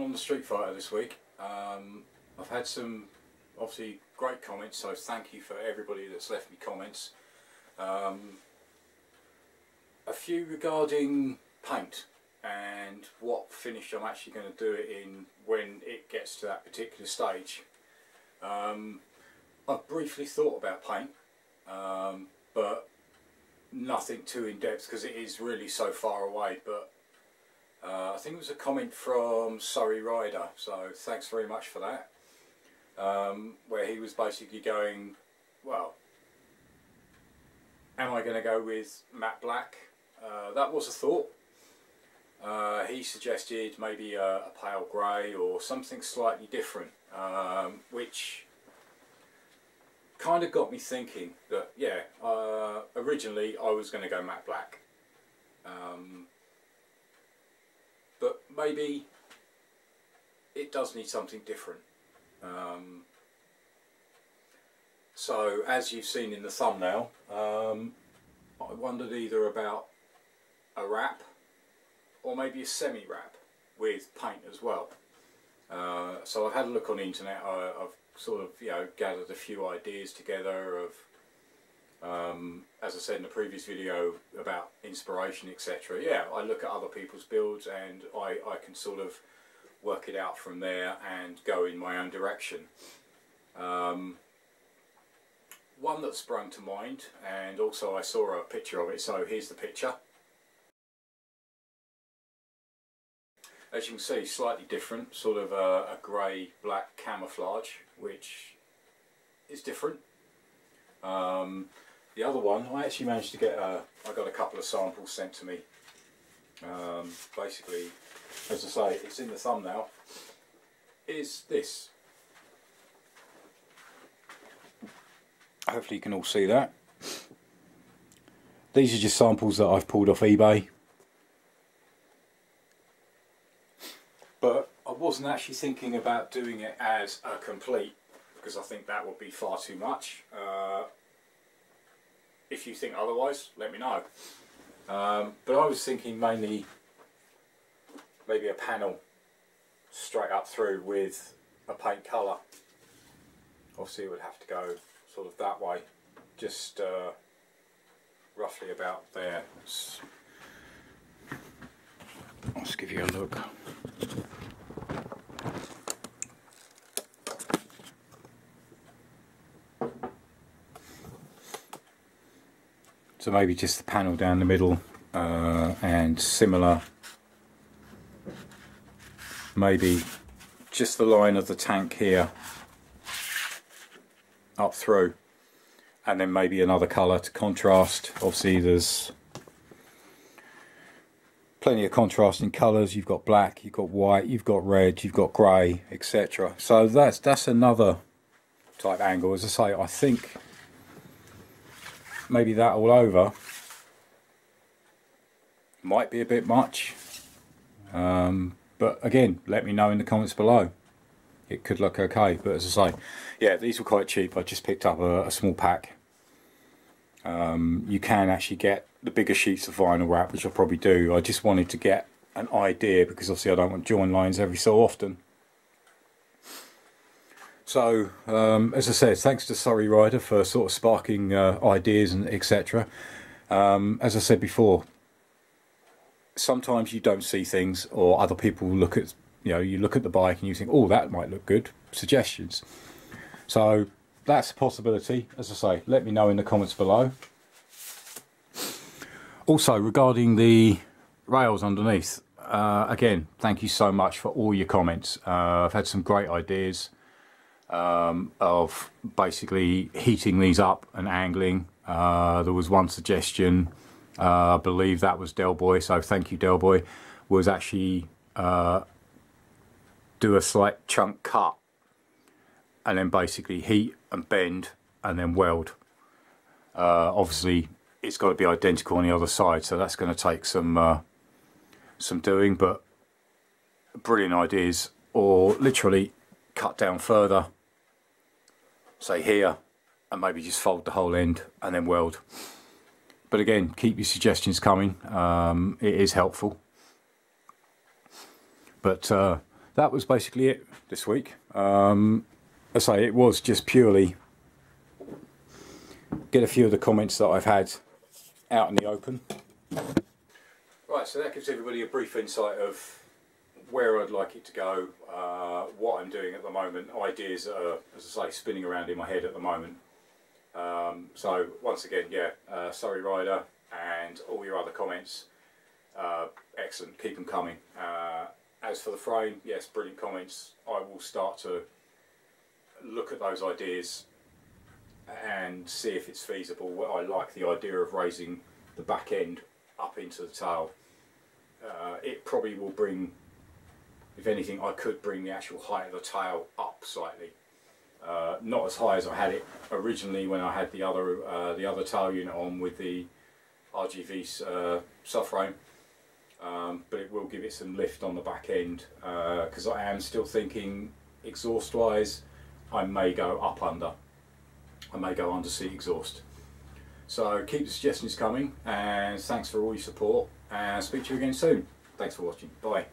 on the Streetfighter this week. I've had some obviously great comments, so thank you for everybody that's left me comments. A few regarding paint and what finish I'm actually going to do it in when it gets to that particular stage. I've briefly thought about paint, but nothing too in depth because it is really so far away. But I think it was a comment from Surrey Rider, so thanks very much for that, where he was basically going, well, am I going to go with matte black? That was a thought. He suggested maybe a pale grey or something slightly different, which kind of got me thinking that, yeah, originally I was going to go matte black. But maybe it does need something different. So as you've seen in the thumbnail, I wondered either about a wrap or maybe a semi-wrap with paint as well. So I've had a look on the internet. I've sort of, you know, gathered a few ideas together of, as I said in the previous video about inspiration, etc. Yeah, I look at other people's builds and I can sort of work it out from there and go in my own direction. One that sprung to mind, and also I saw a picture of it, so here's the picture. As you can see, slightly different, sort of a grey-black camouflage, which is different. The other one, I actually managed to get, I got a couple of samples sent to me. Basically, as I say, it's in the thumbnail, is this. Hopefully you can all see that. These are just samples that I've pulled off eBay. But I wasn't actually thinking about doing it as a complete, because I think that would be far too much. If you think otherwise, let me know. But I was thinking mainly maybe a panel straight up through with a paint colour. Obviously it would have to go sort of that way, just roughly about there. Let's give you a look. So maybe just the panel down the middle, and similar, maybe just the line of the tank here up through, and then maybe another colour to contrast. Obviously there's plenty of contrasting colours. You've got black, you've got white, you've got red, you've got grey, etc. So that's another type angle. As I say, I think maybe that all over might be a bit much, but again, let me know in the comments below. It could look okay, but as I say, yeah, these were quite cheap. I just picked up a small pack. You can actually get the bigger sheets of vinyl wrap, which I'll probably do. I just wanted to get an idea, because obviously I don't want join lines every so often. So, as I said, thanks to Surrey Rider for sort of sparking ideas and etc. As I said before, sometimes you don't see things, or other people look at, you know, you look at the bike and you think, oh, that might look good. Suggestions. So that's a possibility. As I say, let me know in the comments below. Also, regarding the rails underneath, again, thank you so much for all your comments. I've had some great ideas of basically heating these up and angling. There was one suggestion, I believe that was Del Boy, so thank you Del Boy, was actually do a slight chunk cut and then basically heat and bend and then weld. Obviously it's got to be identical on the other side, so that's going to take some doing, but brilliant ideas. Or literally cut down further, say here, and maybe just fold the whole end and then weld. But again, keep your suggestions coming. It is helpful. But that was basically it this week. I say it was just purely get a few of the comments that I've had out in the open. Right, so that gives everybody a brief insight of where I'd like it to go, what I'm doing at the moment, ideas that are, as I say, spinning around in my head at the moment. So once again, yeah, Surrey Rider and all your other comments, excellent, keep them coming. As for the frame, yes, brilliant comments. I will start to look at those ideas and see if it's feasible. I like the idea of raising the back end up into the tail. It probably will bring, if anything, I could bring the actual height of the tail up slightly. Not as high as I had it originally when I had the other tail unit on with the RGV subframe, but it will give it some lift on the back end, because I am still thinking exhaust wise I may go up under. I may go under seat exhaust. So keep the suggestions coming, and thanks for all your support, and speak to you again soon. Thanks for watching. Bye.